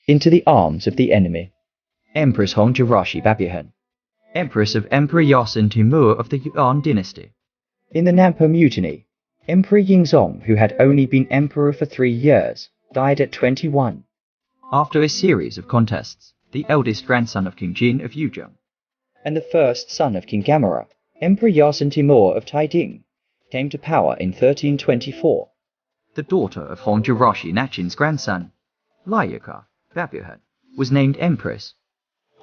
into the arms of the enemy. Empress Hongjirashi Babuhan, Empress of Emperor Yasun Timur of the Yuan Dynasty. In the Nampo Mutiny, Emperor Yingzong, who had only been emperor for 3 years, died at 21. After a series of contests, the eldest grandson of King Jin of Yuzhong, and the first son of King Gamera, Emperor Yasun Timur of Taiding, came to power in 1324. The daughter of Hongjirashi Nachin's grandson, Lyaka Babuhan, was named Empress.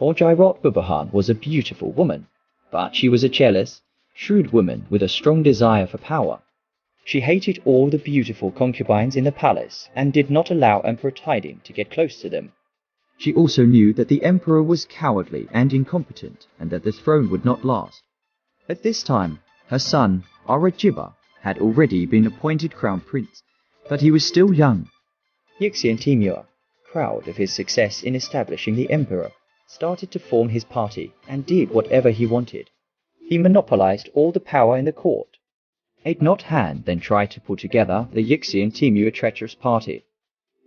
Hongjirashi Babuhan was a beautiful woman, but she was a jealous, shrewd woman with a strong desire for power. She hated all the beautiful concubines in the palace and did not allow Emperor Taiding to get close to them. She also knew that the emperor was cowardly and incompetent and that the throne would not last. At this time, her son, Aurangzeb, had already been appointed crown prince, but he was still young. Yasun Timur, proud of his success in establishing the emperor, started to form his party and did whatever he wanted. He monopolized all the power in the court. Not Han then tried to put together the Yasun Timur treacherous party.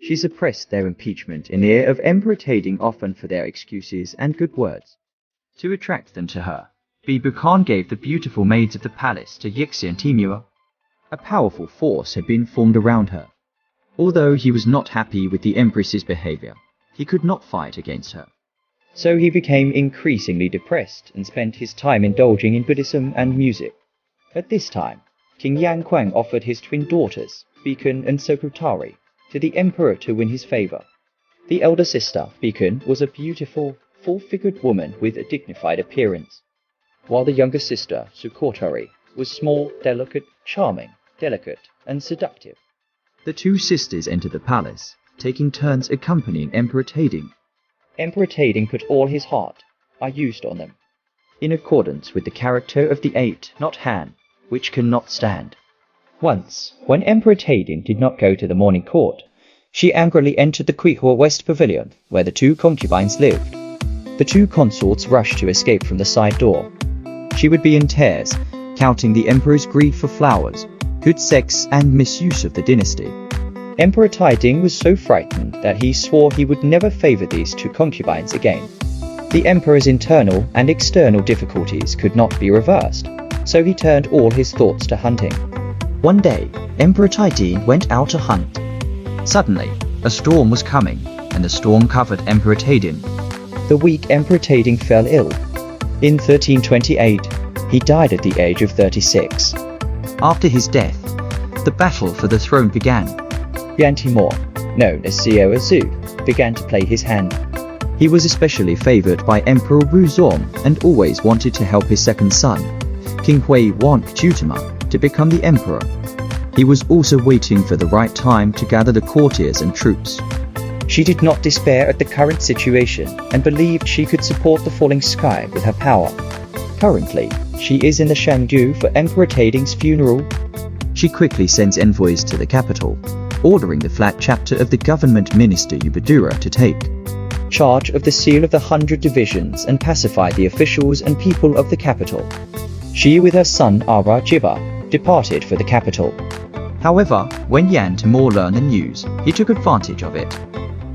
She suppressed their impeachment in the ear of Emperor Taiding, often for their excuses and good words. To attract them to her, Babuhan gave the beautiful maids of the palace to Yasun Timur. A powerful force had been formed around her. Although he was not happy with the empress's behavior, he could not fight against her. So he became increasingly depressed and spent his time indulging in Buddhism and music. At this time, King Yan Kuang offered his twin daughters, Babuhan and Secretary, to the emperor to win his favor. The elder sister, Babuhan, was a beautiful, full-figured woman with a dignified appearance, while the younger sister, Secretary, was small, charming, delicate, and seductive. The two sisters entered the palace, taking turns accompanying Emperor Taiding. Emperor Taiding put all his heart used on them, in accordance with the character of the eight, not Han, which cannot stand. Once, when Emperor Taiding did not go to the morning court, she angrily entered the Quihua West Pavilion, where the two concubines lived. The two consorts rushed to escape from the side door. She would be in tears, counting the emperor's greed for flowers, good sex, and misuse of the dynasty. Emperor Taiding was so frightened that he swore he would never favor these two concubines again. The emperor's internal and external difficulties could not be reversed, so he turned all his thoughts to hunting. One day, Emperor Taiding went out to hunt. Suddenly, a storm was coming, and the storm covered Emperor Taiding. The weak Emperor Taiding fell ill. In 1328, he died at the age of 36. After his death, the battle for the throne began. Yuan Timur, known as Xiao Azu, began to play his hand. He was especially favored by Emperor Wuzong and always wanted to help his second son, King Hui Wangchutima, to become the emperor. He was also waiting for the right time to gather the courtiers and troops. She did not despair at the current situation and believed she could support the falling sky with her power. Currently, she is in the Shangdu for Emperor Taiding's funeral. She quickly sends envoys to the capital, ordering the flat chapter of the government minister Yubadura to take charge of the seal of the 100 divisions and pacify the officials and people of the capital. She with her son Aurangzeb departed for the capital. However, when Yuan Timur learned the news, he took advantage of it.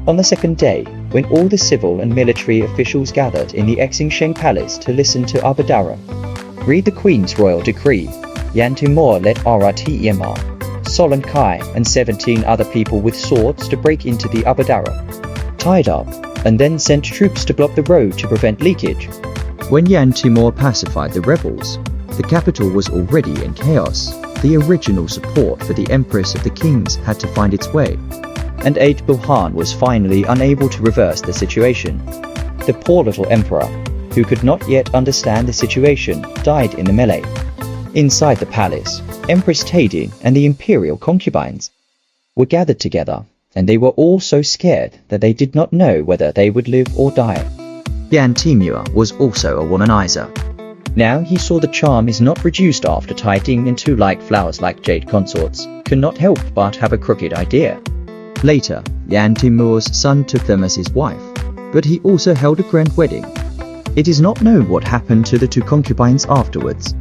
On the second day, when all the civil and military officials gathered in the Xingsheng Palace to listen to Abadara read the Queen's royal decree, Yuan Timur led Rtmr, Solon Kai, and 17 other people with swords to break into the Abadara, tied up, and then sent troops to block the road to prevent leakage. When Yuan Timur pacified the rebels, the capital was already in chaos. The original support for the Empress of the Kings had to find its way, and Babuhan was finally unable to reverse the situation. The poor little emperor, who could not yet understand the situation, died in the melee. Inside the palace, Empress Taiding and the Imperial concubines were gathered together, and they were all so scared that they did not know whether they would live or die. Yuan Timur was also a womanizer. Now he saw the charm is not reduced after Taiding and two like flowers like jade consorts, cannot help but have a crooked idea. Later, Yuan Timur's son took them as his wife, but he also held a grand wedding. It is not known what happened to the two concubines afterwards.